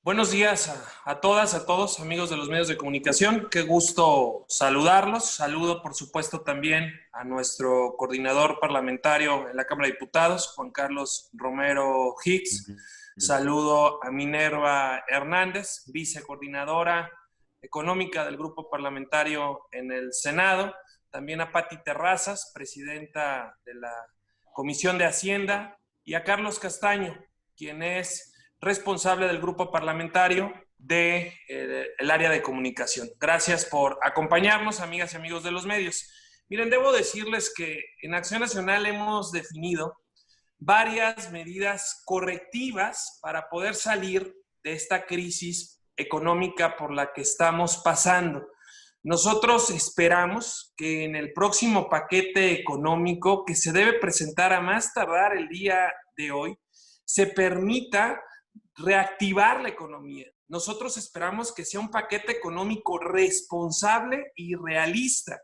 Buenos días a todas, a todos, amigos de los medios de comunicación. Qué gusto saludarlos. Saludo, por supuesto, también a nuestro coordinador parlamentario en la Cámara de Diputados, Juan Carlos Romero Hicks. Saludo a Minerva Hernández, vicecoordinadora económica del Grupo Parlamentario en el Senado. También a Pati Terrazas, presidenta de la Comisión de Hacienda. Y a Carlos Castaño, quien es responsable del grupo parlamentario del área de comunicación. Gracias por acompañarnos, amigas y amigos de los medios. Miren, debo decirles que en Acción Nacional hemos definido varias medidas correctivas para poder salir de esta crisis económica por la que estamos pasando. Nosotros esperamos que en el próximo paquete económico que se debe presentar a más tardar el día de hoy, se permita reactivar la economía. Nosotros esperamos que sea un paquete económico responsable y realista.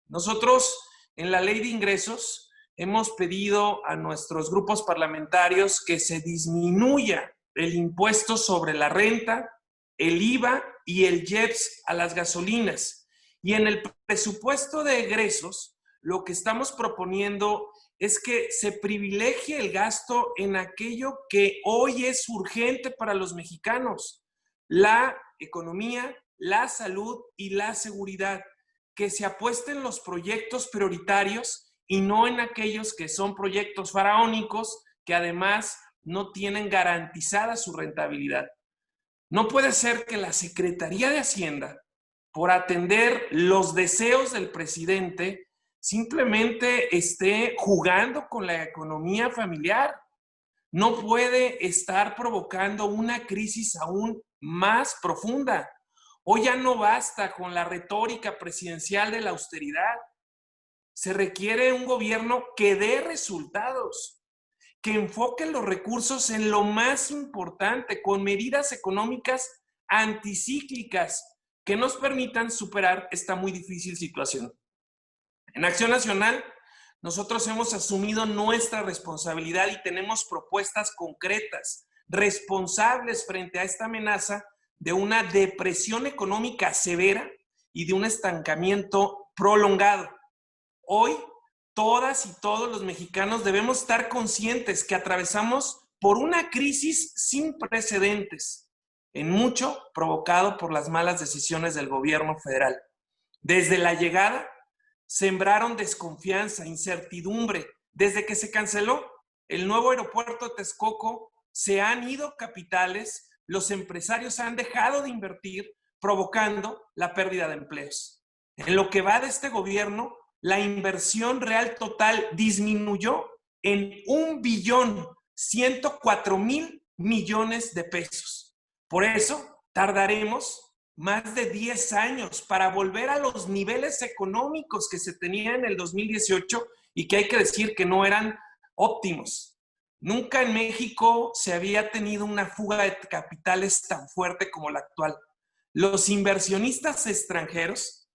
Nosotros en la ley de ingresos hemos pedido a nuestros grupos parlamentarios que se disminuya el impuesto sobre la renta, el IVA y el IEPS a las gasolinas. Y en el presupuesto de egresos, lo que estamos proponiendo es que se privilegie el gasto en aquello que hoy es urgente para los mexicanos: la economía, la salud y la seguridad. Que se apueste en los proyectos prioritarios y no en aquellos que son proyectos faraónicos que además no tienen garantizada su rentabilidad. No puede ser que la Secretaría de Hacienda, por atender los deseos del presidente, simplemente esté jugando con la economía familiar. No puede estar provocando una crisis aún más profunda. Hoy ya no basta con la retórica presidencial de la austeridad. Se requiere un gobierno que dé resultados, que enfoque los recursos en lo más importante, con medidas económicas anticíclicas que nos permitan superar esta muy difícil situación. En Acción Nacional, nosotros hemos asumido nuestra responsabilidad y tenemos propuestas concretas, responsables frente a esta amenaza de una depresión económica severa y de un estancamiento prolongado. Hoy, todas y todos los mexicanos debemos estar conscientes que atravesamos por una crisis sin precedentes, en mucho provocado por las malas decisiones del gobierno federal. Desde la llegada, sembraron desconfianza, incertidumbre. Desde que se canceló el nuevo aeropuerto de Texcoco, se han ido capitales, los empresarios han dejado de invertir, provocando la pérdida de empleos. En lo que va de este gobierno, la inversión real total disminuyó en 1.104.000.000.000 de pesos. Por eso tardaremos más de 10 años para volver a los niveles económicos que se tenían en el 2018 y que hay que decir que no eran óptimos. Nunca en México se había tenido una fuga de capitales tan fuerte como la actual. Los inversionistas extranjeros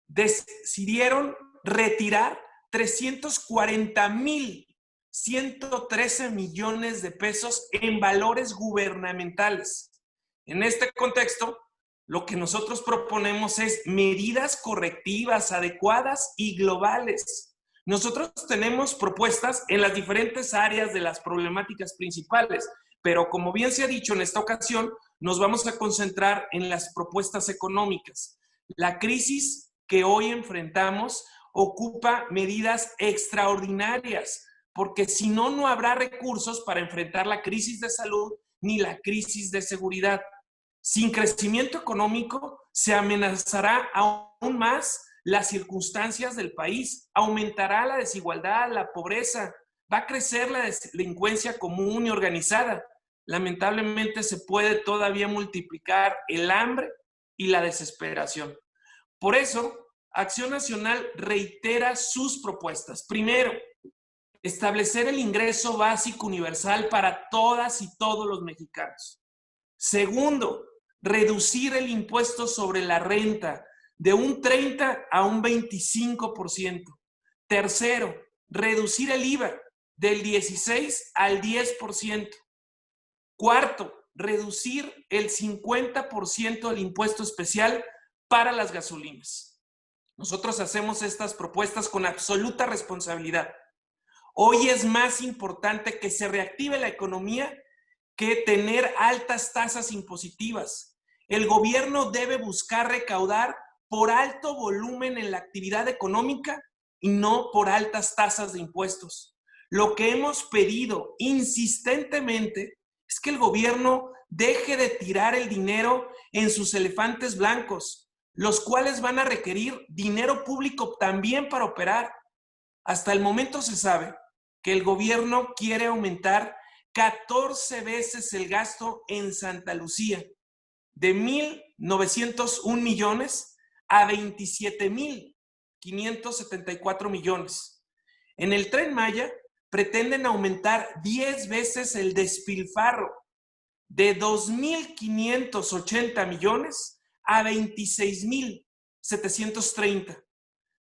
decidieron retirar 340.113 millones de pesos en valores gubernamentales. En este contexto, lo que nosotros proponemos es medidas correctivas, adecuadas y globales. Nosotros tenemos propuestas en las diferentes áreas de las problemáticas principales, pero como bien se ha dicho en esta ocasión, nos vamos a concentrar en las propuestas económicas. La crisis que hoy enfrentamos ocupa medidas extraordinarias, porque si no, no habrá recursos para enfrentar la crisis de salud ni la crisis de seguridad. Sin crecimiento económico, se amenazará aún más las circunstancias del país, aumentará la desigualdad, la pobreza, va a crecer la delincuencia común y organizada. Lamentablemente se puede todavía multiplicar el hambre y la desesperación. Por eso, Acción Nacional reitera sus propuestas. Primero, establecer el ingreso básico universal para todas y todos los mexicanos. Segundo, reducir el impuesto sobre la renta de un 30 a un 25%. Tercero, reducir el IVA del 16 al 10%. Cuarto, reducir el 50% del impuesto especial para las gasolinas. Nosotros hacemos estas propuestas con absoluta responsabilidad. Hoy es más importante que se reactive la economía que tener altas tasas impositivas. El gobierno debe buscar recaudar por alto volumen en la actividad económica y no por altas tasas de impuestos. Lo que hemos pedido insistentemente es que el gobierno deje de tirar el dinero en sus elefantes blancos, los cuales van a requerir dinero público también para operar. Hasta el momento se sabe que el gobierno quiere aumentar 14 veces el gasto en Santa Lucía, de 1,901 millones a 27,574 millones. En el Tren Maya pretenden aumentar 10 veces el despilfarro, de 2,580 millones a 26,730.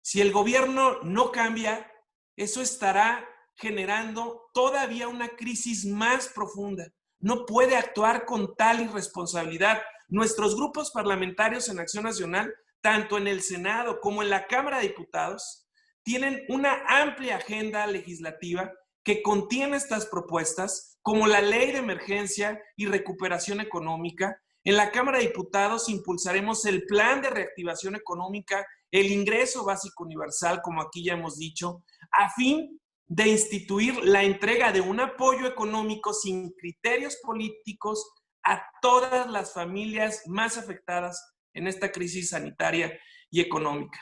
Si el gobierno no cambia, eso estará generando todavía una crisis más profunda. No puede actuar con tal irresponsabilidad. Nuestros grupos parlamentarios en Acción Nacional, tanto en el Senado como en la Cámara de Diputados, tienen una amplia agenda legislativa que contiene estas propuestas, como la Ley de Emergencia y Recuperación Económica. En la Cámara de Diputados impulsaremos el Plan de Reactivación Económica, el Ingreso Básico Universal, como aquí ya hemos dicho, a fin de instituir la entrega de un apoyo económico sin criterios políticos a todas las familias más afectadas en esta crisis sanitaria y económica.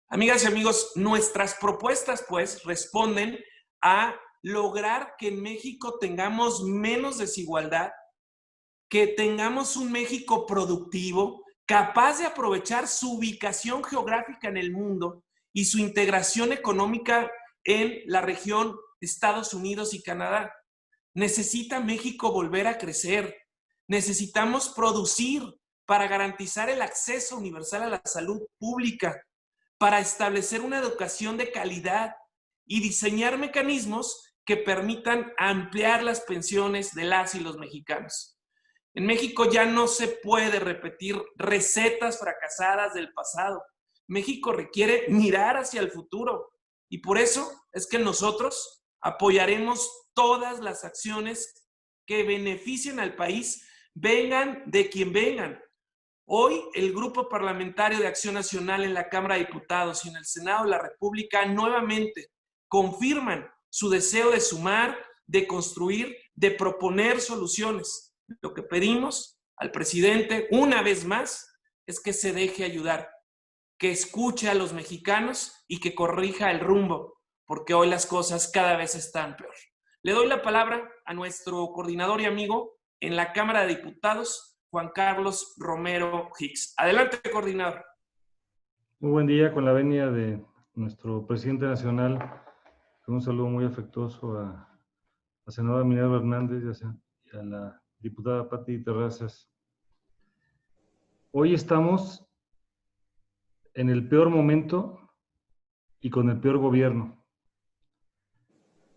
Amigas y amigos, nuestras propuestas, pues, responden a lograr que en México tengamos menos desigualdad, que tengamos un México productivo, capaz de aprovechar su ubicación geográfica en el mundo y su integración económica en la región Estados Unidos y Canadá. Necesita México volver a crecer. Necesitamos producir para garantizar el acceso universal a la salud pública, para establecer una educación de calidad y diseñar mecanismos que permitan ampliar las pensiones de las y los mexicanos. En México ya no se puede repetir recetas fracasadas del pasado. México requiere mirar hacia el futuro y por eso es que nosotros apoyaremos todas las acciones que beneficien al país, vengan de quien vengan. Hoy el Grupo Parlamentario de Acción Nacional en la Cámara de Diputados y en el Senado de la República nuevamente confirman su deseo de sumar, de construir, de proponer soluciones. Lo que pedimos al presidente una vez más es que se deje ayudar, que escuche a los mexicanos y que corrija el rumbo, porque hoy las cosas cada vez están peor. Le doy la palabra a nuestro coordinador y amigo en la Cámara de Diputados, Juan Carlos Romero Hicks. Adelante, coordinador. Muy buen día, con la venia de nuestro presidente nacional. Un saludo muy afectuoso a la senadora Minerva Hernández y a la diputada Pati Terrazas. Hoy estamos en el peor momento y con el peor gobierno.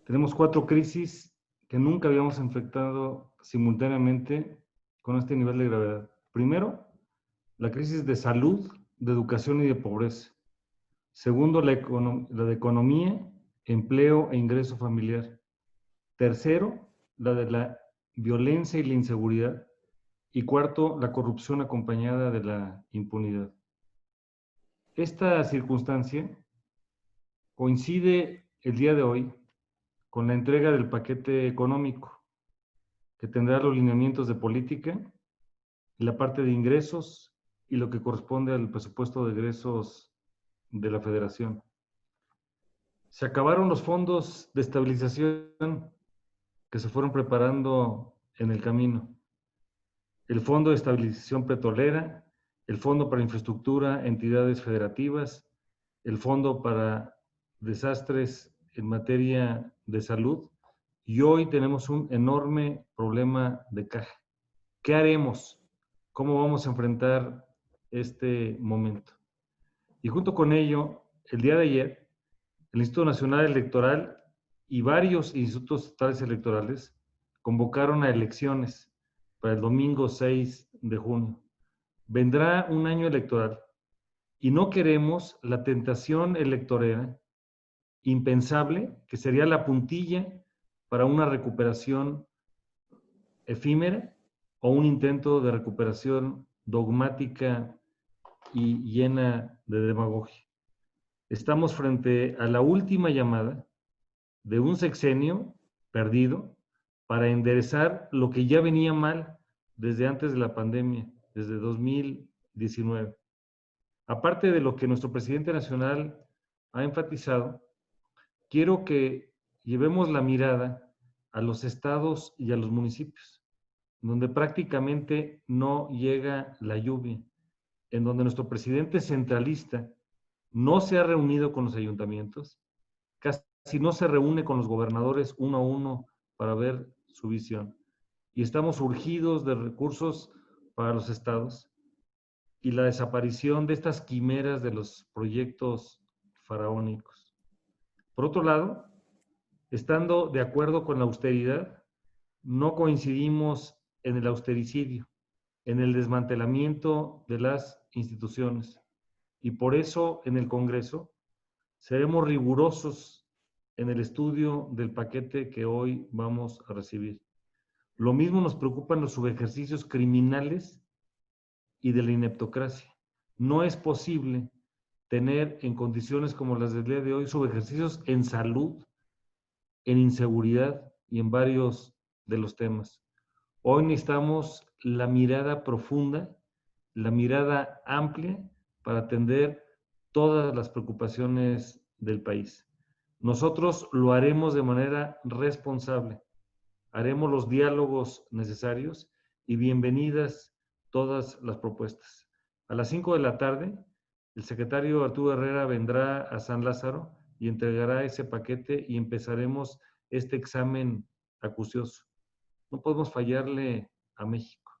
Tenemos 4 crisis que nunca habíamos enfrentado simultáneamente con este nivel de gravedad. Primero, la crisis de salud, de educación y de pobreza. Segundo, la de economía, empleo e ingreso familiar. Tercero, la de la violencia y la inseguridad. Y cuarto, la corrupción acompañada de la impunidad. Esta circunstancia coincide el día de hoy con la entrega del paquete económico, que tendrá los lineamientos de política, la parte de ingresos y lo que corresponde al presupuesto de egresos de la Federación. Se acabaron los fondos de estabilización que se fueron preparando en el camino. El Fondo de Estabilización Petrolera, el Fondo para Infraestructura, Entidades Federativas, el Fondo para Desastres en materia de salud, y hoy tenemos un enorme problema de caja. ¿Qué haremos? ¿Cómo vamos a enfrentar este momento? Y junto con ello, el día de ayer, el Instituto Nacional Electoral y varios institutos estatales electorales convocaron a elecciones para el domingo 6 de junio. Vendrá un año electoral y no queremos la tentación electorera impensable, que sería la puntilla para una recuperación efímera o un intento de recuperación dogmática y llena de demagogia. Estamos frente a la última llamada de un sexenio perdido para enderezar lo que ya venía mal desde antes de la pandemia, desde 2019. Aparte de lo que nuestro presidente nacional ha enfatizado, quiero que llevemos la mirada a los estados y a los municipios, donde prácticamente no llega la lluvia, en donde nuestro presidente centralista no se ha reunido con los ayuntamientos, casi no se reúne con los gobernadores uno a uno para ver su visión. Y estamos urgidos de recursos para los estados y la desaparición de estas quimeras de los proyectos faraónicos. Por otro lado, estando de acuerdo con la austeridad, no coincidimos en el austericidio, en el desmantelamiento de las instituciones. Y por eso en el Congreso seremos rigurosos en el estudio del paquete que hoy vamos a recibir. Lo mismo nos preocupan los subejercicios criminales y de la ineptocracia. No es posible tener en condiciones como las del día de hoy subejercicios en salud, en inseguridad y en varios de los temas. Hoy necesitamos la mirada profunda, la mirada amplia para atender todas las preocupaciones del país. Nosotros lo haremos de manera responsable, haremos los diálogos necesarios y bienvenidas todas las propuestas. A las 5 de la tarde, el secretario Arturo Herrera vendrá a San Lázaro y entregará ese paquete y empezaremos este examen acucioso. No podemos fallarle a México.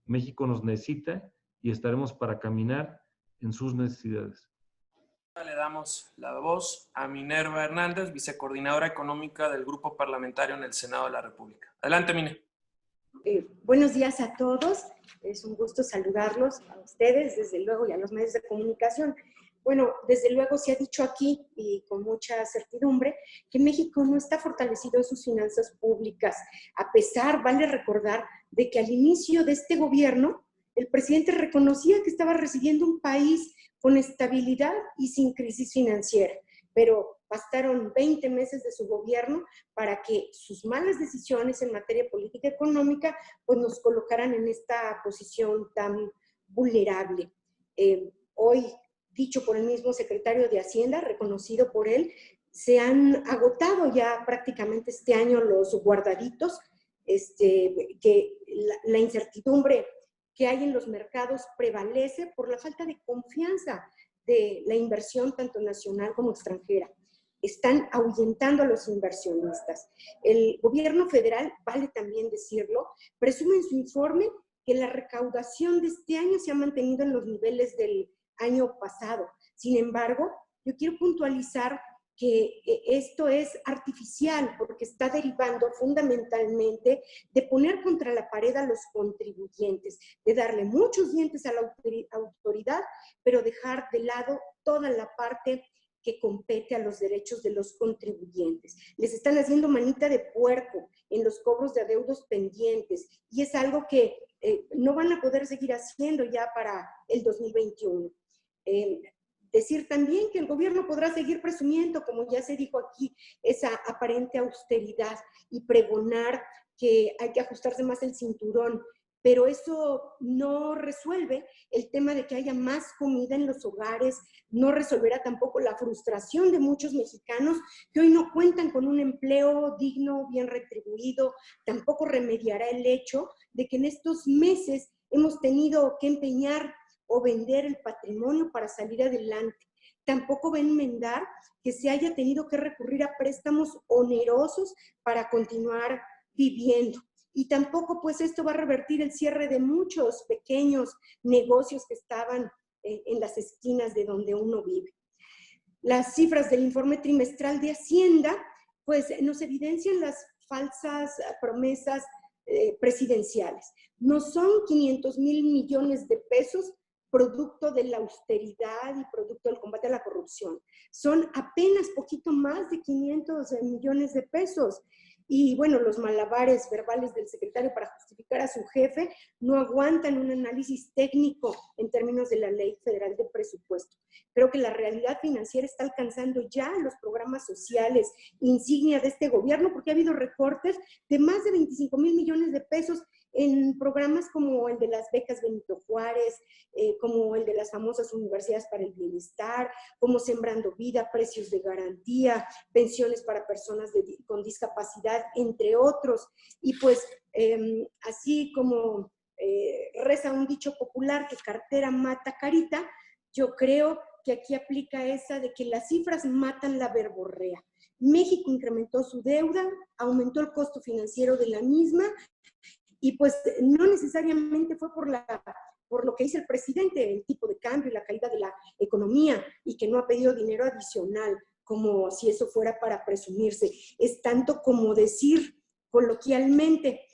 México nos necesita y estaremos para caminar en sus necesidades. Le damos la voz a Minerva Hernández, vicecoordinadora económica del Grupo Parlamentario en el Senado de la República. Adelante, Mine. Buenos días a todos. Es un gusto saludarlos a ustedes, desde luego, y a los medios de comunicación. Bueno, desde luego se ha dicho aquí, y con mucha certidumbre, que México no está fortalecido en sus finanzas públicas, a pesar, vale recordar, de que al inicio de este gobierno, el presidente reconocía que estaba recibiendo un país con estabilidad y sin crisis financiera, pero bastaron 20 meses de su gobierno para que sus malas decisiones en materia política económica pues nos colocaran en esta posición tan vulnerable. Hoy, dicho por el mismo secretario de Hacienda, reconocido por él, se han agotado ya prácticamente este año los guardaditos, que la incertidumbre que hay en los mercados prevalece por la falta de confianza de la inversión tanto nacional como extranjera. Están ahuyentando a los inversionistas. El gobierno federal, vale también decirlo, presume en su informe que la recaudación de este año se ha mantenido en los niveles del año pasado. Sin embargo, yo quiero puntualizar que esto es artificial porque está derivando fundamentalmente de poner contra la pared a los contribuyentes, de darle muchos dientes a la autoridad, pero dejar de lado toda la parte que compete a los derechos de los contribuyentes. Les están haciendo manita de puerco en los cobros de adeudos pendientes y es algo que no van a poder seguir haciendo ya para el 2021. Decir también que el gobierno podrá seguir presumiendo, como ya se dijo aquí, esa aparente austeridad y pregonar que hay que ajustarse más el cinturón, pero eso no resuelve el tema de que haya más comida en los hogares, no resolverá tampoco la frustración de muchos mexicanos que hoy no cuentan con un empleo digno, bien retribuido, tampoco remediará el hecho de que en estos meses hemos tenido que empeñar o vender el patrimonio para salir adelante. Tampoco va a enmendar que se haya tenido que recurrir a préstamos onerosos para continuar viviendo. Y tampoco pues esto va a revertir el cierre de muchos pequeños negocios que estaban en las esquinas de donde uno vive. Las cifras del informe trimestral de Hacienda pues nos evidencian las falsas promesas presidenciales. No son 500,000 millones de pesos producto de la austeridad y producto del combate a la corrupción. Son apenas poquito más de 500 millones de pesos. Y bueno, los malabares verbales del secretario para justificar a su jefe no aguantan un análisis técnico en términos de la Ley Federal de Presupuesto. Creo que la realidad financiera está alcanzando ya los programas sociales insignia de este gobierno, porque ha habido recortes de más de 25,000 millones de pesos en programas como el de las becas Benito Juárez, como el de las famosas universidades para el bienestar, como Sembrando Vida, precios de garantía, pensiones para personas con discapacidad, entre otros. Y pues así como reza un dicho popular que cartera mata carita, yo creo que aquí aplica esa de que las cifras matan la verborrea. México incrementó su deuda, aumentó el costo financiero de la misma, y pues no necesariamente fue por lo que dice el presidente, el tipo de cambio y la caída de la economía, y que no ha pedido dinero adicional, como si eso fuera para presumirse. Es tanto como decir coloquialmente,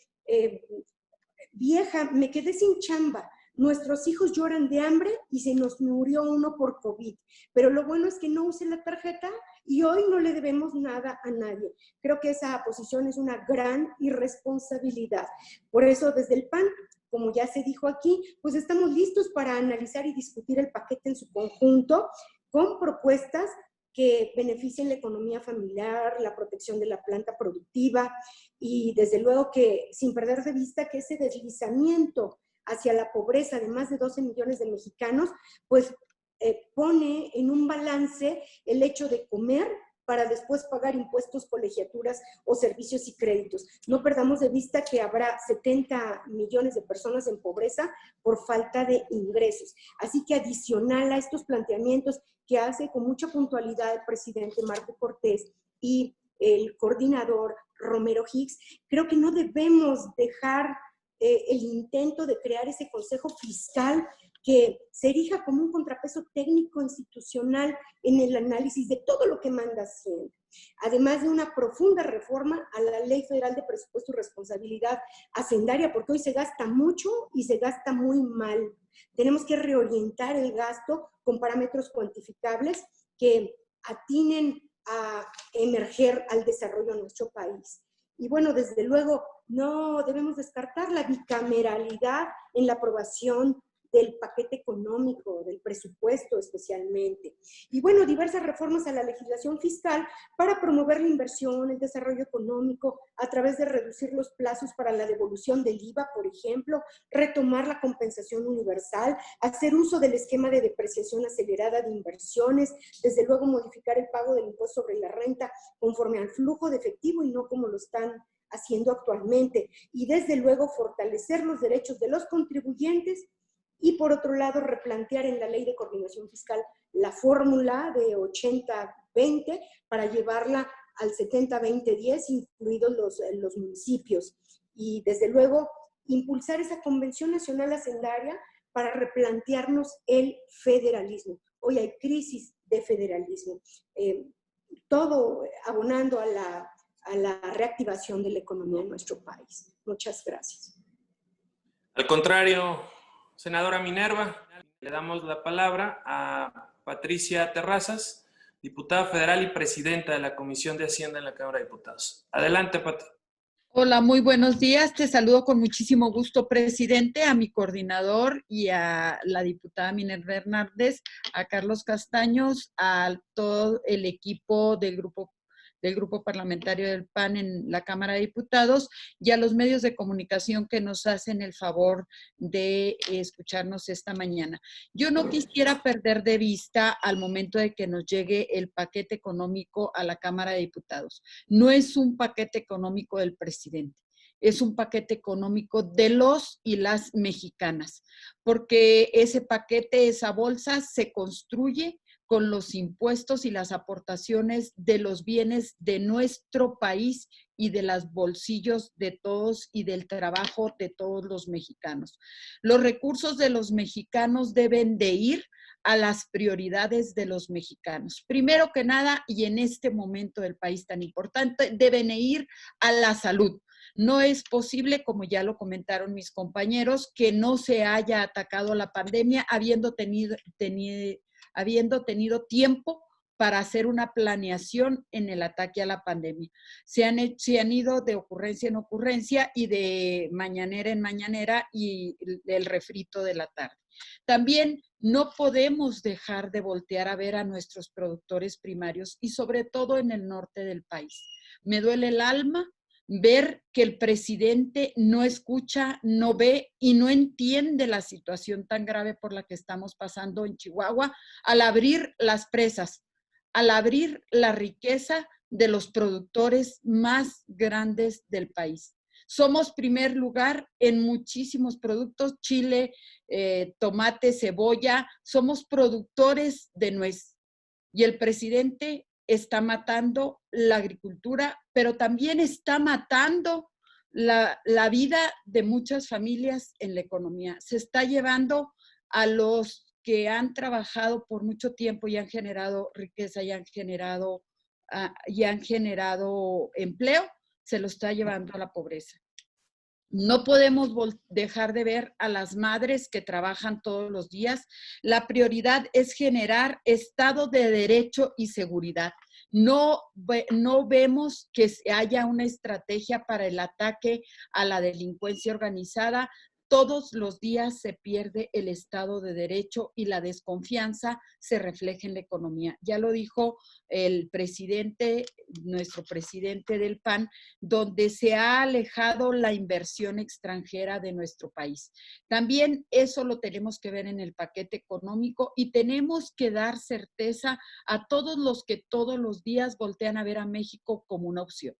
vieja, me quedé sin chamba, nuestros hijos lloran de hambre y se nos murió uno por COVID, pero lo bueno es que no use la tarjeta y hoy no le debemos nada a nadie. Creo que esa posición es una gran irresponsabilidad. Por eso desde el PAN, como ya se dijo aquí, pues estamos listos para analizar y discutir el paquete en su conjunto con propuestas que beneficien la economía familiar, la protección de la planta productiva y desde luego que sin perder de vista que ese deslizamiento hacia la pobreza de más de 12 millones de mexicanos, pues pone en un balance el hecho de comer para después pagar impuestos, colegiaturas o servicios y créditos. No perdamos de vista que habrá 70 millones de personas en pobreza por falta de ingresos. Así que adicional a estos planteamientos que hace con mucha puntualidad el presidente Marco Cortés y el coordinador Romero Hicks, creo que no debemos dejar el intento de crear ese consejo fiscal que se erija como un contrapeso técnico institucional en el análisis de todo lo que manda Hacienda. Además de una profunda reforma a la Ley Federal de Presupuesto y Responsabilidad Hacendaria, porque hoy se gasta mucho y se gasta muy mal. Tenemos que reorientar el gasto con parámetros cuantificables que atinen a emerger al desarrollo de nuestro país. Y bueno, desde luego, no debemos descartar la bicameralidad en la aprobación del paquete económico, del presupuesto especialmente. Y bueno, diversas reformas a la legislación fiscal para promover la inversión, el desarrollo económico, a través de reducir los plazos para la devolución del IVA, por ejemplo, retomar la compensación universal, hacer uso del esquema de depreciación acelerada de inversiones, desde luego modificar el pago del impuesto sobre la renta conforme al flujo de efectivo y no como lo están haciendo actualmente. Y desde luego fortalecer los derechos de los contribuyentes y por otro lado replantear en la Ley de Coordinación Fiscal la fórmula de 80-20 para llevarla al 70-20-10, incluidos los municipios. Y desde luego impulsar esa Convención Nacional Hacendaria para replantearnos el federalismo. Hoy hay crisis de federalismo, todo abonando a la reactivación de la economía en nuestro país. Muchas gracias. Al contrario, senadora Minerva, le damos la palabra a Patricia Terrazas, diputada federal y presidenta de la Comisión de Hacienda en la Cámara de Diputados. Adelante, Pati. Hola, muy buenos días. Te saludo con muchísimo gusto, presidente, a mi coordinador y a la diputada Minerva Hernández, a Carlos Castaños, a todo el equipo del grupo parlamentario del PAN en la Cámara de Diputados y a los medios de comunicación que nos hacen el favor de escucharnos esta mañana. Yo no quisiera perder de vista al momento de que nos llegue el paquete económico a la Cámara de Diputados. No es un paquete económico del presidente. Es un paquete económico de los y las mexicanas, porque ese paquete, esa bolsa, se construye con los impuestos y las aportaciones de los bienes de nuestro país y de los bolsillos de todos y del trabajo de todos los mexicanos. Los recursos de los mexicanos deben de ir a las prioridades de los mexicanos. Primero que nada, y en este momento del país tan importante, deben ir a la salud. No es posible, como ya lo comentaron mis compañeros, que no se haya atacado la pandemia habiendo tenido tiempo para hacer una planeación en el ataque a la pandemia. Se han ido de ocurrencia en ocurrencia y de mañanera en mañanera y el refrito de la tarde. También no podemos dejar de voltear a ver a nuestros productores primarios y sobre todo en el norte del país. Me duele el alma ver que el presidente no escucha, no ve y no entiende la situación tan grave por la que estamos pasando en Chihuahua al abrir las presas, al abrir la riqueza de los productores más grandes del país. Somos primer lugar en muchísimos productos, chile, tomate, cebolla, somos productores de nuez. Y el presidente está matando la agricultura, pero también está matando la vida de muchas familias en la economía. Se está llevando a los que han trabajado por mucho tiempo y han generado riqueza y han generado empleo, se lo está llevando a la pobreza. No podemos dejar de ver a las madres que trabajan todos los días. La prioridad es generar Estado de Derecho y seguridad. No vemos que haya una estrategia para el ataque a la delincuencia organizada. Todos los días se pierde el Estado de Derecho y la desconfianza se refleja en la economía. Ya lo dijo el presidente, nuestro presidente del PAN, donde se ha alejado la inversión extranjera de nuestro país. También eso lo tenemos que ver en el paquete económico y tenemos que dar certeza a todos los que todos los días voltean a ver a México como una opción.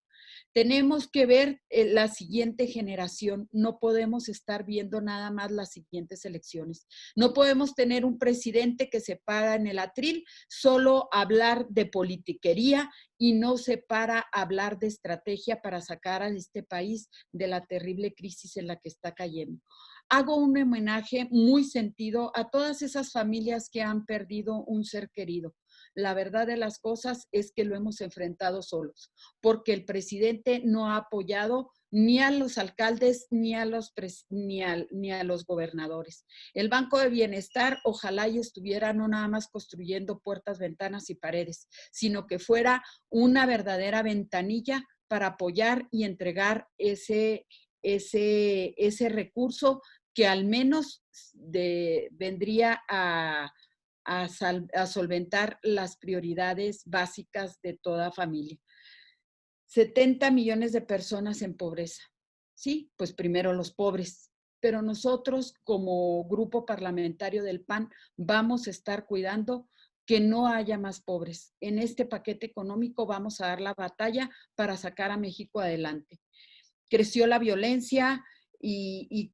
Tenemos que ver la siguiente generación, no podemos estar viendo nada más las siguientes elecciones. No podemos tener un presidente que se para en el atril solo a hablar de politiquería y no se para a hablar de estrategia para sacar a este país de la terrible crisis en la que está cayendo. Hago un homenaje muy sentido a todas esas familias que han perdido un ser querido. La verdad de las cosas es que lo hemos enfrentado solos, porque el presidente no ha apoyado ni a los alcaldes ni a los gobernadores. El Banco de Bienestar ojalá y estuviera no nada más construyendo puertas, ventanas y paredes, sino que fuera una verdadera ventanilla para apoyar y entregar ese recurso que al menos vendría a solventar las prioridades básicas de toda familia. 70 millones de personas en pobreza. Sí, pues primero los pobres, pero nosotros como grupo parlamentario del PAN vamos a estar cuidando que no haya más pobres. En este paquete económico vamos a dar la batalla para sacar a México adelante. Creció la violencia y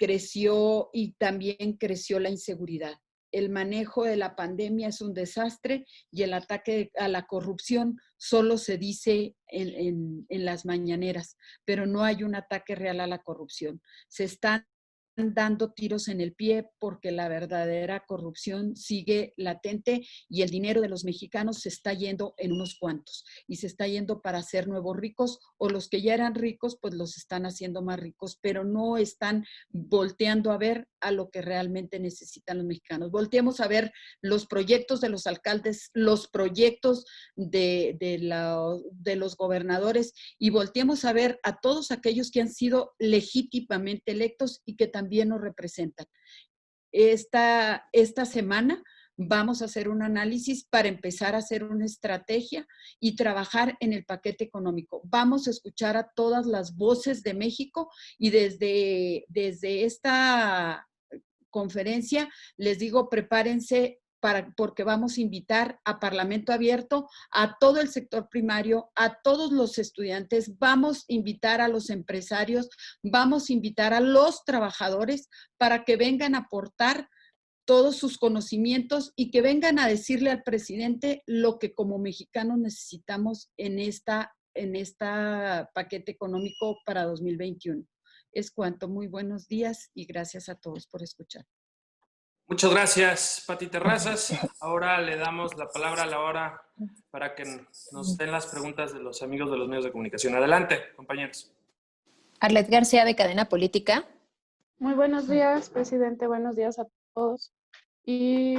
también creció la inseguridad. El manejo de la pandemia es un desastre y el ataque a la corrupción solo se dice en las mañaneras, pero no hay un ataque real a la corrupción. Se están dando tiros en el pie porque la verdadera corrupción sigue latente y el dinero de los mexicanos se está yendo en unos cuantos y se está yendo para hacer nuevos ricos, o los que ya eran ricos pues los están haciendo más ricos, pero no están volteando a ver a lo que realmente necesitan los mexicanos. Volteemos a ver los proyectos de los alcaldes, los proyectos de los gobernadores, y volteemos a ver a todos aquellos que han sido legítimamente electos y que también nos representan. Esta semana vamos a hacer un análisis para empezar a hacer una estrategia y trabajar en el paquete económico. Vamos a escuchar a todas las voces de México y desde esta conferencia les digo, prepárense porque vamos a invitar a Parlamento Abierto, a todo el sector primario, a todos los estudiantes, vamos a invitar a los empresarios, vamos a invitar a los trabajadores para que vengan a aportar todos sus conocimientos y que vengan a decirle al presidente lo que como mexicanos necesitamos en esta paquete económico para 2021. Es cuanto. Muy buenos días y gracias a todos por escuchar. Muchas gracias, Pati Terrazas. Ahora le damos la palabra a Laura para que nos den las preguntas de los amigos de los medios de comunicación. Adelante, compañeros. Arlet García, de Cadena Política. Muy buenos días, presidente. Buenos días a todos. Y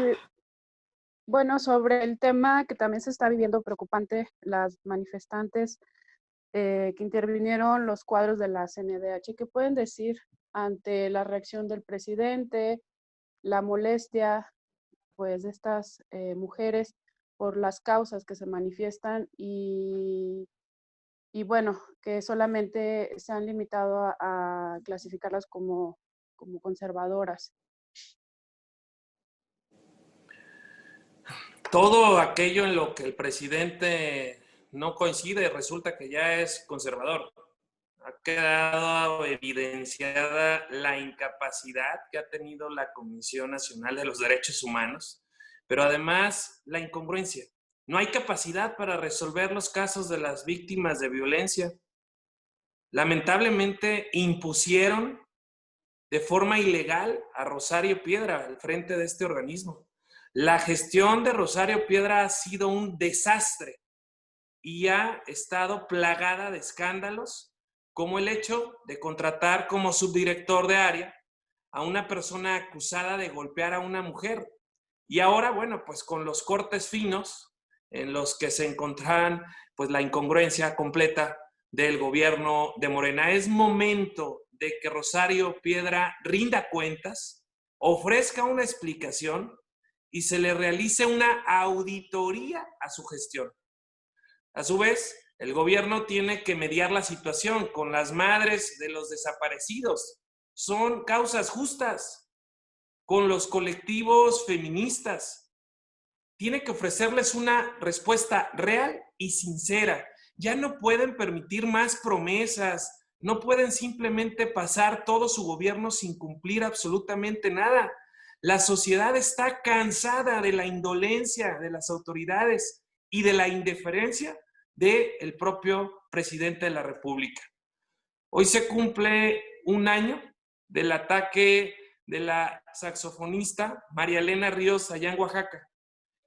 bueno, sobre el tema que también se está viviendo preocupante, las manifestantes que intervinieron los cuadros de la CNDH, ¿qué pueden decir ante la reacción del presidente, la molestia pues de estas mujeres por las causas que se manifiestan y bueno, que solamente se han limitado a clasificarlas como conservadoras? Todo aquello en lo que el presidente no coincide resulta que ya es conservador. Ha quedado evidenciada la incapacidad que ha tenido la Comisión Nacional de los Derechos Humanos, pero además la incongruencia. No hay capacidad para resolver los casos de las víctimas de violencia. Lamentablemente impusieron de forma ilegal a Rosario Piedra al frente de este organismo. La gestión de Rosario Piedra ha sido un desastre y ha estado plagada de escándalos, como el hecho de contratar como subdirector de área a una persona acusada de golpear a una mujer. Y ahora, bueno, pues con los cortes finos en los que se encontraban pues la incongruencia completa del gobierno de Morena. Es momento de que Rosario Piedra rinda cuentas, ofrezca una explicación y se le realice una auditoría a su gestión. A su vez, el gobierno tiene que mediar la situación con las madres de los desaparecidos. Son causas justas. Con los colectivos feministas. Tiene que ofrecerles una respuesta real y sincera. Ya no pueden permitir más promesas. No pueden simplemente pasar todo su gobierno sin cumplir absolutamente nada. La sociedad está cansada de la indolencia de las autoridades y de la indiferencia del propio presidente de la República. Hoy se cumple un año del ataque de la saxofonista María Elena Ríos allá en Oaxaca,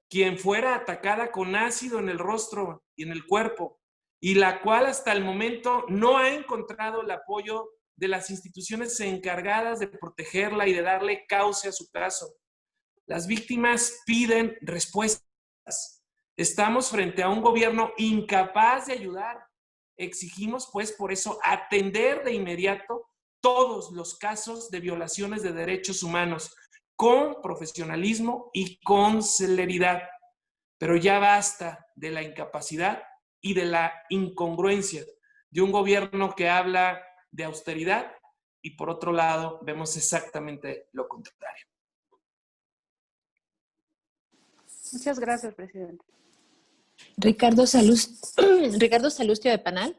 quien fuera atacada con ácido en el rostro y en el cuerpo, y la cual hasta el momento no ha encontrado el apoyo de las instituciones encargadas de protegerla y de darle cauce a su caso. Las víctimas piden respuestas. Estamos frente a un gobierno incapaz de ayudar. Exigimos, pues, por eso, atender de inmediato todos los casos de violaciones de derechos humanos con profesionalismo y con celeridad. Pero ya basta de la incapacidad y de la incongruencia de un gobierno que habla de austeridad y por otro lado vemos exactamente lo contrario. Muchas gracias, presidente. Ricardo Salustio, de Panal.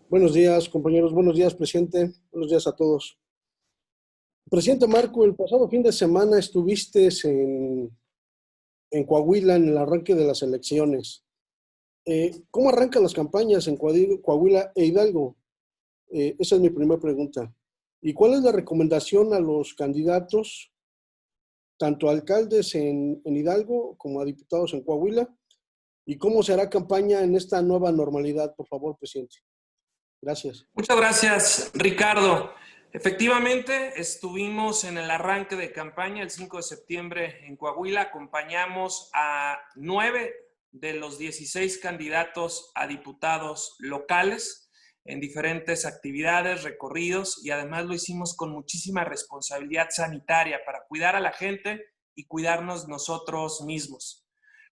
Buenos días, compañeros. Buenos días, presidente. Buenos días a todos. Presidente Marco, el pasado fin de semana estuviste en Coahuila en el arranque de las elecciones. ¿Cómo arrancan las campañas en Coahuila e Hidalgo? Esa es mi primera pregunta. ¿Y cuál es la recomendación a los candidatos, tanto a alcaldes en Hidalgo como a diputados en Coahuila? ¿Y cómo se hará campaña en esta nueva normalidad, por favor, presidente? Gracias. Muchas gracias, Ricardo. Efectivamente, estuvimos en el arranque de campaña el 5 de septiembre en Coahuila. Acompañamos a 9 de los 16 candidatos a diputados locales en diferentes actividades, recorridos, y además lo hicimos con muchísima responsabilidad sanitaria para cuidar a la gente y cuidarnos nosotros mismos.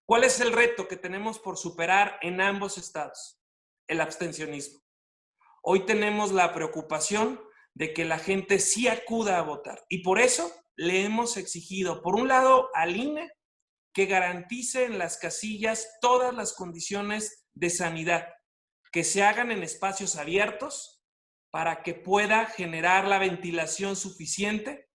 ¿Cuál es el reto que tenemos por superar en ambos estados? El abstencionismo. Hoy tenemos la preocupación de que la gente sí acuda a votar y por eso le hemos exigido, por un lado, al INE que garantice en las casillas todas las condiciones de sanidad, que se hagan en espacios abiertos para que pueda generar la ventilación suficiente,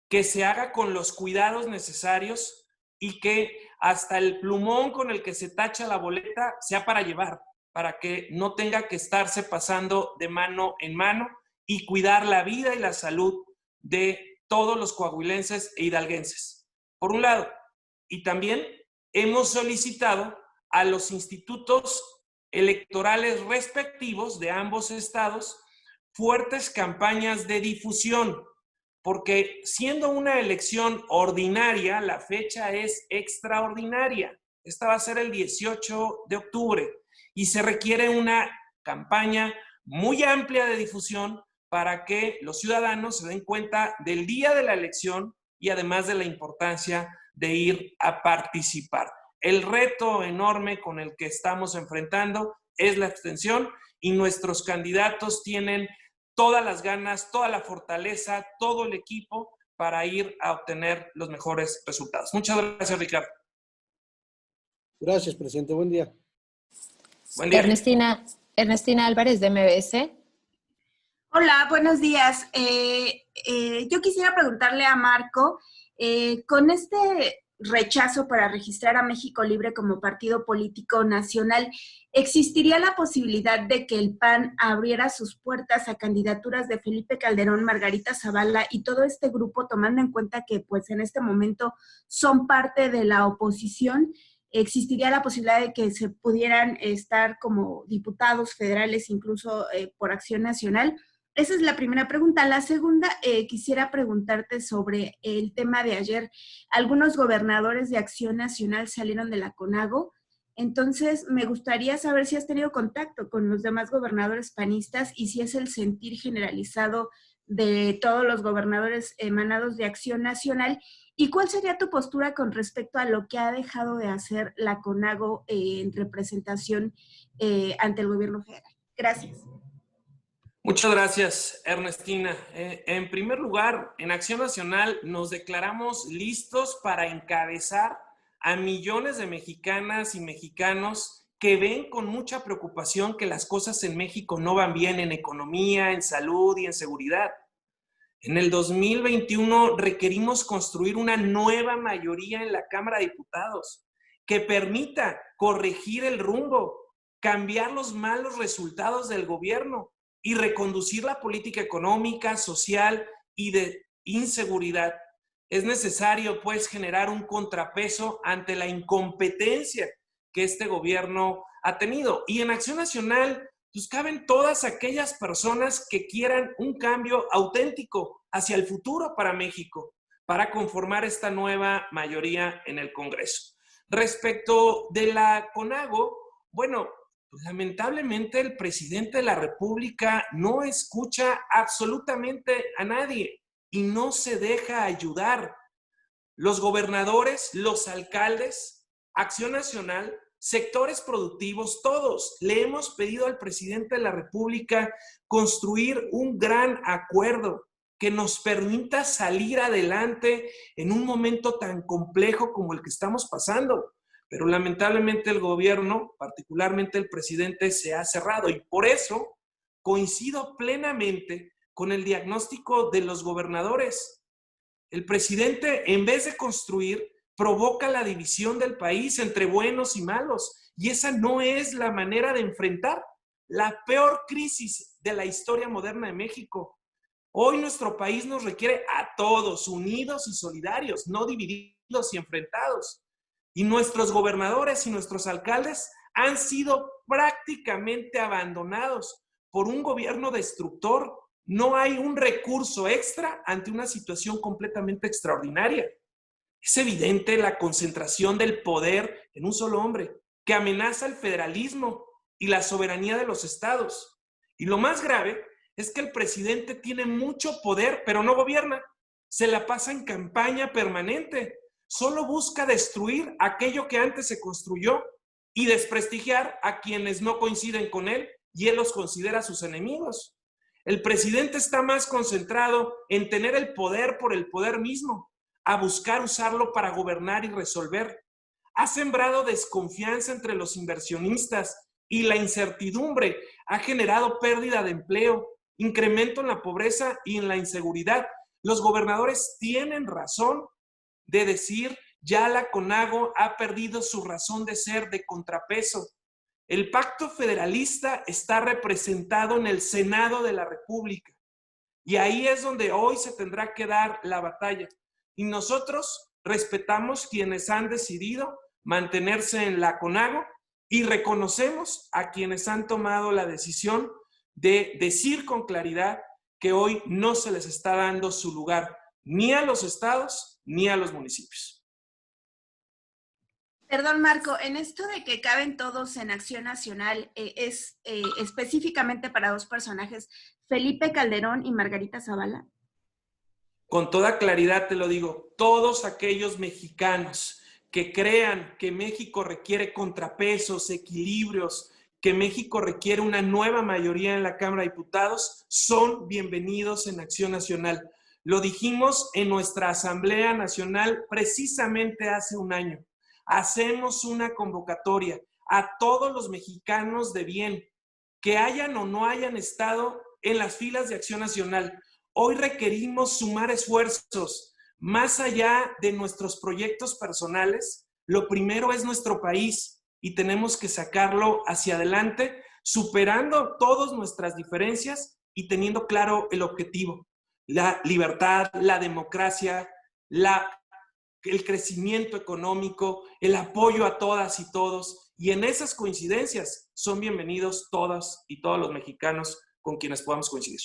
que se haga con los cuidados necesarios y que hasta el plumón con el que se tacha la boleta sea para llevar, para que no tenga que estarse pasando de mano en mano y cuidar la vida y la salud de todos los coahuilenses e hidalguenses. Por un lado, y también hemos solicitado a los institutos electorales respectivos de ambos estados fuertes campañas de difusión, porque siendo una elección ordinaria, la fecha es extraordinaria. Esta va a ser el 18 de octubre y se requiere una campaña muy amplia de difusión para que los ciudadanos se den cuenta del día de la elección y además de la importancia de ir a participar. El reto enorme con el que estamos enfrentando es la abstención y nuestros candidatos tienen todas las ganas, toda la fortaleza, todo el equipo para ir a obtener los mejores resultados. Muchas gracias, Ricardo. Gracias, presidente. Buen día. Buen día. Ernestina Álvarez, de MBS. Hola, buenos días. Yo quisiera preguntarle a Marco, con este rechazo para registrar a México Libre como partido político nacional, ¿existiría la posibilidad de que el PAN abriera sus puertas a candidaturas de Felipe Calderón, Margarita Zavala y todo este grupo, tomando en cuenta que pues en este momento son parte de la oposición? ¿Existiría la posibilidad de que se pudieran estar como diputados federales, incluso por Acción Nacional? Esa es la primera pregunta. La segunda, quisiera preguntarte sobre el tema de ayer. Algunos gobernadores de Acción Nacional salieron de la CONAGO. Entonces, me gustaría saber si has tenido contacto con los demás gobernadores panistas y si es el sentir generalizado de todos los gobernadores emanados de Acción Nacional. ¿Y cuál sería tu postura con respecto a lo que ha dejado de hacer la CONAGO en representación ante el gobierno federal? Gracias. Muchas gracias, Ernestina. En primer lugar, en Acción Nacional nos declaramos listos para encabezar a millones de mexicanas y mexicanos que ven con mucha preocupación que las cosas en México no van bien en economía, en salud y en seguridad. En el 2021 requerimos construir una nueva mayoría en la Cámara de Diputados que permita corregir el rumbo, cambiar los malos resultados del gobierno y reconducir la política económica, social y de inseguridad. Es necesario, pues, generar un contrapeso ante la incompetencia que este gobierno ha tenido. Y en Acción Nacional, pues, caben todas aquellas personas que quieran un cambio auténtico hacia el futuro para México, para conformar esta nueva mayoría en el Congreso. Respecto de la CONAGO, bueno, pues lamentablemente el presidente de la República no escucha absolutamente a nadie y no se deja ayudar. Los gobernadores, los alcaldes, Acción Nacional, sectores productivos, todos le hemos pedido al presidente de la República construir un gran acuerdo que nos permita salir adelante en un momento tan complejo como el que estamos pasando. Pero lamentablemente el gobierno, particularmente el presidente, se ha cerrado y por eso coincido plenamente con el diagnóstico de los gobernadores. El presidente, en vez de construir, provoca la división del país entre buenos y malos y esa no es la manera de enfrentar la peor crisis de la historia moderna de México. Hoy nuestro país nos requiere a todos unidos y solidarios, no divididos y enfrentados. Y nuestros gobernadores y nuestros alcaldes han sido prácticamente abandonados por un gobierno destructor. No hay un recurso extra ante una situación completamente extraordinaria. Es evidente la concentración del poder en un solo hombre que amenaza el federalismo y la soberanía de los estados. Y lo más grave es que el presidente tiene mucho poder, pero no gobierna. Se la pasa en campaña permanente. Solo busca destruir aquello que antes se construyó y desprestigiar a quienes no coinciden con él y él los considera sus enemigos. El presidente está más concentrado en tener el poder por el poder mismo, a buscar usarlo para gobernar y resolver. Ha sembrado desconfianza entre los inversionistas y la incertidumbre ha generado pérdida de empleo, incremento en la pobreza y en la inseguridad. Los gobernadores tienen razón de decir, ya la CONAGO ha perdido su razón de ser de contrapeso. El pacto federalista está representado en el Senado de la República y ahí es donde hoy se tendrá que dar la batalla. Y nosotros respetamos quienes han decidido mantenerse en la CONAGO y reconocemos a quienes han tomado la decisión de decir con claridad que hoy no se les está dando su lugar ni a los estados ni a los municipios. Perdón, Marco, en esto de que caben todos en Acción Nacional, ¿es específicamente para dos personajes, Felipe Calderón y Margarita Zavala? Con toda claridad te lo digo, todos aquellos mexicanos que crean que México requiere contrapesos, equilibrios, que México requiere una nueva mayoría en la Cámara de Diputados, son bienvenidos en Acción Nacional. Lo dijimos en nuestra Asamblea Nacional precisamente hace un año. Hacemos una convocatoria a todos los mexicanos de bien, que hayan o no hayan estado en las filas de Acción Nacional. Hoy requerimos sumar esfuerzos más allá de nuestros proyectos personales. Lo primero es nuestro país y tenemos que sacarlo hacia adelante, superando todas nuestras diferencias y teniendo claro el objetivo: la libertad, la democracia, el crecimiento económico, el apoyo a todas y todos. Y en esas coincidencias son bienvenidos todas y todos los mexicanos con quienes podamos coincidir.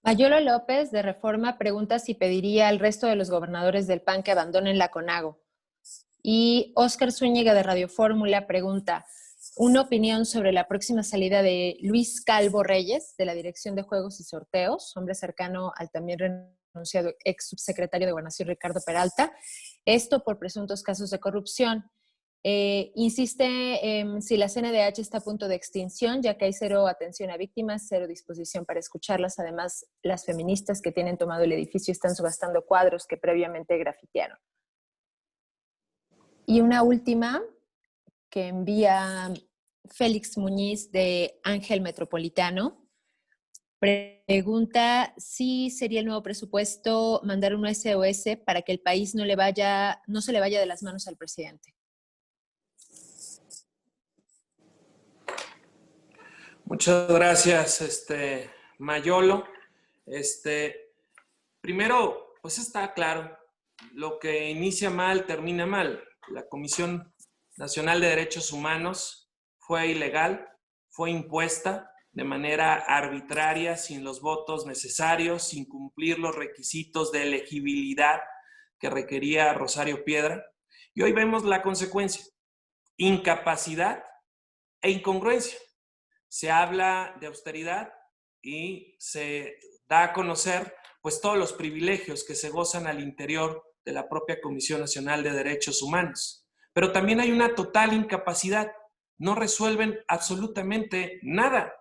Mayolo López, de Reforma, pregunta si pediría al resto de los gobernadores del PAN que abandonen la CONAGO. Y Óscar Zúñiga, de Radio Fórmula, pregunta una opinión sobre la próxima salida de Luis Calvo Reyes, de la Dirección de Juegos y Sorteos, hombre cercano al también renunciado ex subsecretario de Gobernación Ricardo Peralta, esto por presuntos casos de corrupción. Insiste en si la CNDH está a punto de extinción, ya que hay cero atención a víctimas, cero disposición para escucharlas. Además, las feministas que tienen tomado el edificio están subastando cuadros que previamente grafitearon. Y una última que envía Félix Muñiz, de Ángel Metropolitano. Pregunta si sería el nuevo presupuesto mandar un SOS para que el país no se le vaya de las manos al presidente. Muchas gracias, Mayolo. Primero, pues está claro, lo que inicia mal termina mal. La Comisión Nacional de Derechos Humanos fue ilegal, fue impuesta de manera arbitraria, sin los votos necesarios, sin cumplir los requisitos de elegibilidad que requería Rosario Piedra. Y hoy vemos la consecuencia: incapacidad e incongruencia. Se habla de austeridad y se da a conocer pues todos los privilegios que se gozan al interior de la propia Comisión Nacional de Derechos Humanos. Pero también hay una total incapacidad. No resuelven absolutamente nada.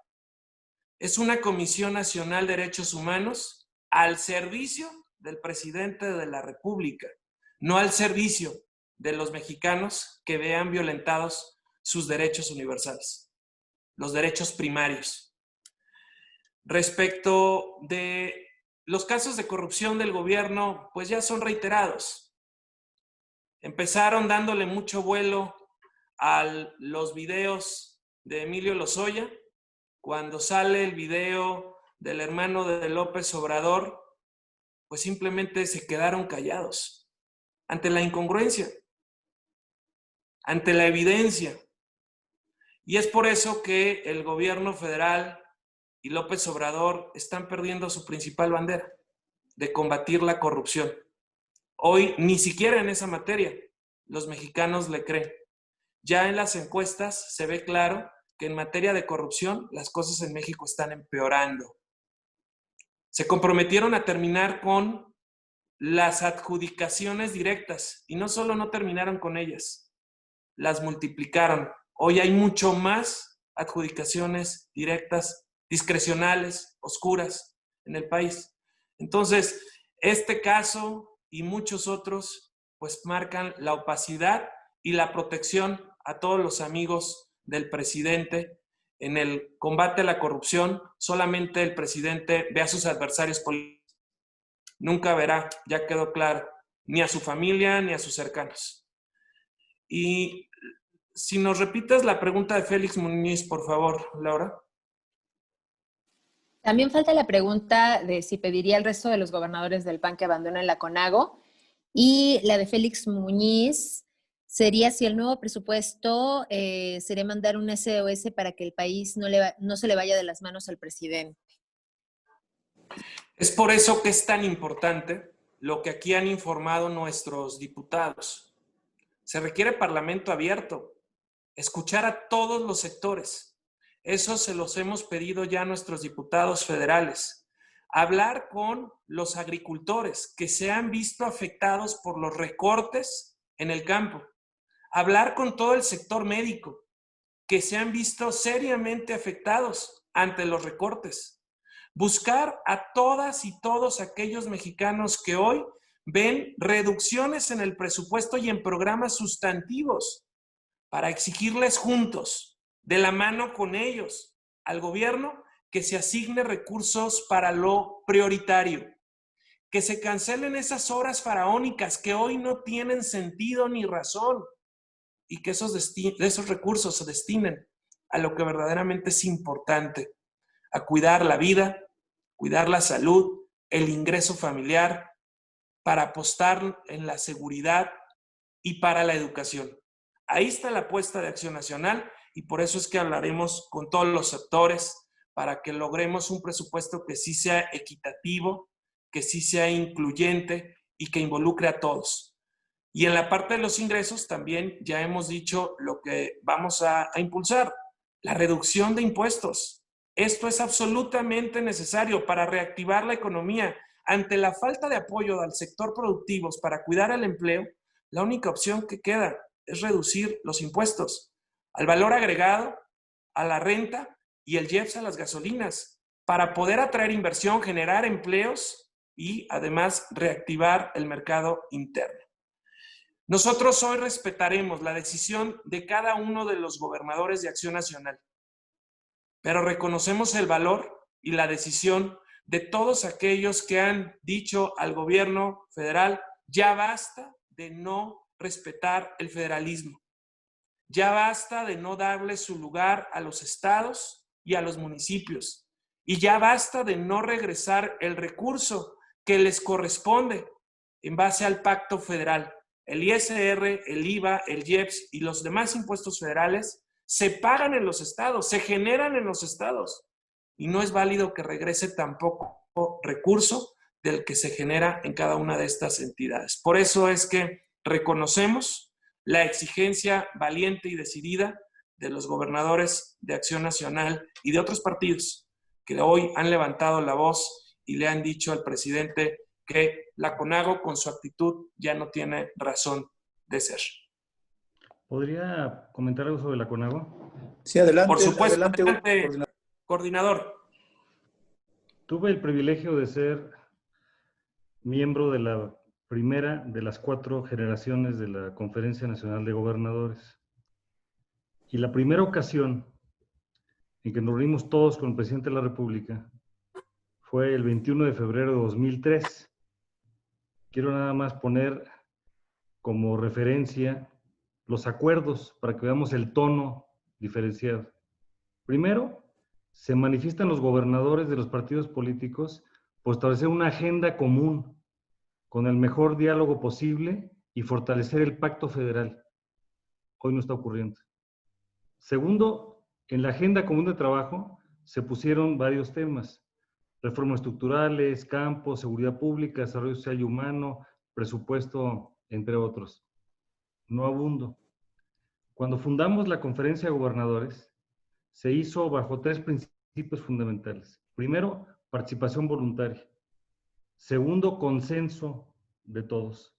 Es una Comisión Nacional de Derechos Humanos al servicio del presidente de la República, no al servicio de los mexicanos que vean violentados sus derechos universales, los derechos primarios. Respecto de los casos de corrupción del gobierno, pues ya son reiterados. Empezaron dándole mucho vuelo a los videos de Emilio Lozoya. Cuando sale el video del hermano de López Obrador, pues simplemente se quedaron callados ante la incongruencia, ante la evidencia. Y es por eso que el gobierno federal y López Obrador están perdiendo su principal bandera, de combatir la corrupción. Hoy ni siquiera en esa materia los mexicanos le creen. Ya en las encuestas se ve claro que en materia de corrupción las cosas en México están empeorando. Se comprometieron a terminar con las adjudicaciones directas y no solo no terminaron con ellas, las multiplicaron. Hoy hay mucho más adjudicaciones directas, discrecionales, oscuras en el país. Entonces, este caso y muchos otros pues marcan la opacidad y la protección a todos los amigos del presidente. En el combate a la corrupción, solamente el presidente ve a sus adversarios políticos. Nunca verá, ya quedó claro, ni a su familia ni a sus cercanos. Y si nos repites la pregunta de Félix Muñiz, por favor, Laura. También falta la pregunta de si pediría al resto de los gobernadores del PAN que abandonen la CONAGO, y la de Félix Muñiz, sería si el nuevo presupuesto sería mandar un SOS para que el país no se le vaya de las manos al presidente. Es por eso que es tan importante lo que aquí han informado nuestros diputados. Se requiere parlamento abierto, escuchar a todos los sectores. Eso se los hemos pedido ya a nuestros diputados federales. Hablar con los agricultores que se han visto afectados por los recortes en el campo. Hablar con todo el sector médico que se han visto seriamente afectados ante los recortes. Buscar a todas y todos aquellos mexicanos que hoy ven reducciones en el presupuesto y en programas sustantivos para exigirles juntos, de la mano con ellos, al gobierno que se asigne recursos para lo prioritario, que se cancelen esas horas faraónicas que hoy no tienen sentido ni razón y que esos recursos se destinen a lo que verdaderamente es importante, a cuidar la vida, cuidar la salud, el ingreso familiar, para apostar en la seguridad y para la educación. Ahí está la apuesta de Acción Nacional y por eso es que hablaremos con todos los sectores para que logremos un presupuesto que sí sea equitativo, que sí sea incluyente y que involucre a todos. Y en la parte de los ingresos también ya hemos dicho lo que vamos a impulsar, la reducción de impuestos. Esto es absolutamente necesario para reactivar la economía. Ante la falta de apoyo al sector productivo para cuidar el empleo, la única opción que queda es reducir los impuestos al valor agregado, a la renta y el IEPS a las gasolinas, para poder atraer inversión, generar empleos y además reactivar el mercado interno. Nosotros hoy respetaremos la decisión de cada uno de los gobernadores de Acción Nacional, pero reconocemos el valor y la decisión de todos aquellos que han dicho al gobierno federal, ya basta de no respetar el federalismo, ya basta de no darle su lugar a los estados y a los municipios, y ya basta de no regresar el recurso que les corresponde en base al pacto federal. El ISR, el IVA, el IEPS y los demás impuestos federales se pagan en los estados, se generan en los estados. Y no es válido que regrese tampoco recurso del que se genera en cada una de estas entidades. Por eso es que reconocemos la exigencia valiente y decidida de los gobernadores de Acción Nacional y de otros partidos que hoy han levantado la voz y le han dicho al presidente que la CONAGO con su actitud ya no tiene razón de ser. ¿Podría comentar algo sobre la CONAGO? Sí, adelante. Por supuesto, adelante, coordinador. Tuve el privilegio de ser miembro de la primera de las 4 generaciones de la Conferencia Nacional de Gobernadores. Y la primera ocasión en que nos reunimos todos con el presidente de la República fue el 21 de febrero de 2003. Quiero nada más poner como referencia los acuerdos para que veamos el tono diferenciado. Primero, se manifiestan los gobernadores de los partidos políticos por establecer una agenda común con el mejor diálogo posible y fortalecer el pacto federal. Hoy no está ocurriendo. Segundo, en la agenda común de trabajo se pusieron varios temas: reformas estructurales, campo, seguridad pública, desarrollo social y humano, presupuesto, entre otros. No abundo. Cuando fundamos la Conferencia de Gobernadores, se hizo bajo 3 principios fundamentales. Primero, participación voluntaria. Segundo, consenso de todos.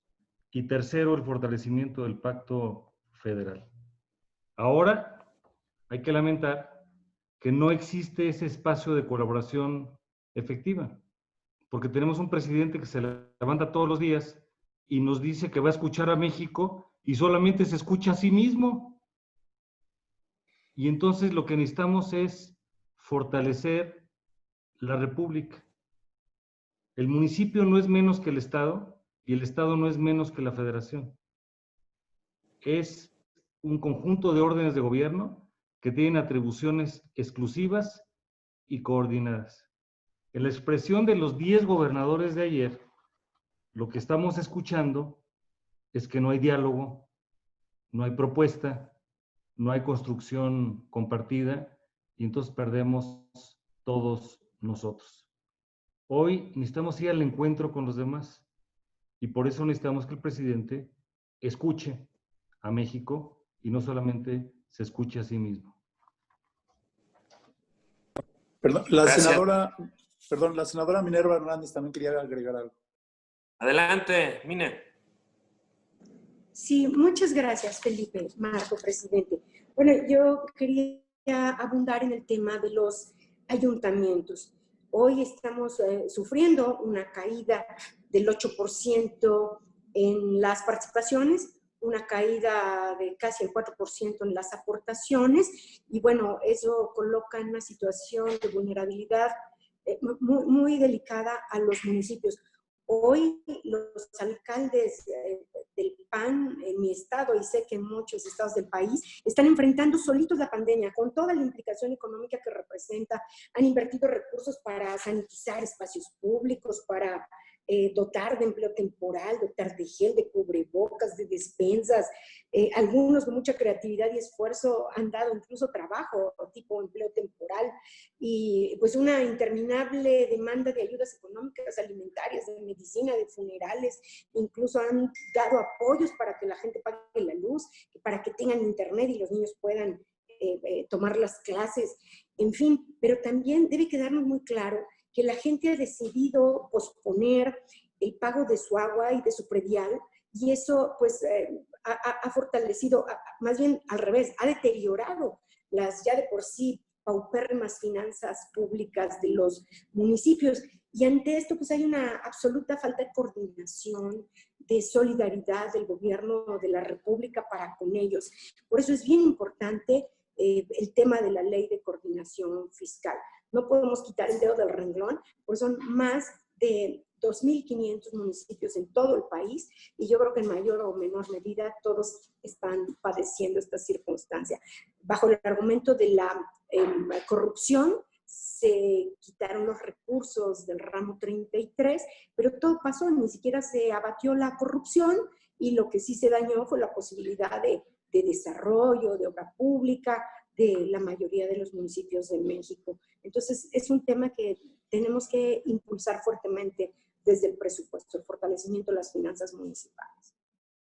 Y tercero, el fortalecimiento del pacto federal. Ahora, hay que lamentar que no existe ese espacio de colaboración efectiva, porque tenemos un presidente que se levanta todos los días y nos dice que va a escuchar a México y solamente se escucha a sí mismo. Y entonces lo que necesitamos es fortalecer la República. El municipio no es menos que el Estado y el Estado no es menos que la Federación. Es un conjunto de órdenes de gobierno que tienen atribuciones exclusivas y coordinadas. En la expresión de los 10 gobernadores de ayer, lo que estamos escuchando es que no hay diálogo, no hay propuesta, no hay construcción compartida y entonces perdemos todos nosotros. Hoy necesitamos ir al encuentro con los demás y por eso necesitamos que el presidente escuche a México y no solamente se escuche a sí mismo. Perdón, la senadora Minerva Hernández también quería agregar algo. Adelante, Mine. Sí, muchas gracias, Felipe, Marco, presidente. Bueno, yo quería abundar en el tema de los ayuntamientos. Hoy estamos sufriendo una caída del 8% en las participaciones, una caída de casi el 4% en las aportaciones, y bueno, eso coloca en una situación de vulnerabilidad muy, muy delicada a los municipios. Hoy los alcaldes del PAN en mi estado, y sé que en muchos estados del país, están enfrentando solitos la pandemia, con toda la implicación económica que representa. Han invertido recursos para sanitizar espacios públicos, para dotar de empleo temporal, dotar de gel, de cubrebocas, de despensas. Algunos con mucha creatividad y esfuerzo han dado incluso trabajo tipo empleo temporal, y pues una interminable demanda de ayudas económicas, alimentarias, de medicina, de funerales. Incluso han dado apoyos para que la gente pague la luz, para que tengan internet y los niños puedan tomar las clases, en fin. Pero también debe quedarnos muy claro que la gente ha decidido posponer el pago de su agua y de su predial, y eso pues ha fortalecido, más bien al revés, ha deteriorado las ya de por sí paupérrimas finanzas públicas de los municipios. Y ante esto pues hay una absoluta falta de coordinación, de solidaridad del gobierno de la República para con ellos. Por eso es bien importante el tema de la ley de coordinación fiscal. No podemos quitar el dedo del renglón, porque son más de 2.500 municipios en todo el país, y yo creo que en mayor o menor medida todos están padeciendo esta circunstancia. Bajo el argumento de la corrupción, se quitaron los recursos del ramo 33, pero todo pasó, ni siquiera se abatió la corrupción, y lo que sí se dañó fue la posibilidad de desarrollo, de obra pública, de la mayoría de los municipios de México. Entonces, es un tema que tenemos que impulsar fuertemente desde el presupuesto, el fortalecimiento de las finanzas municipales.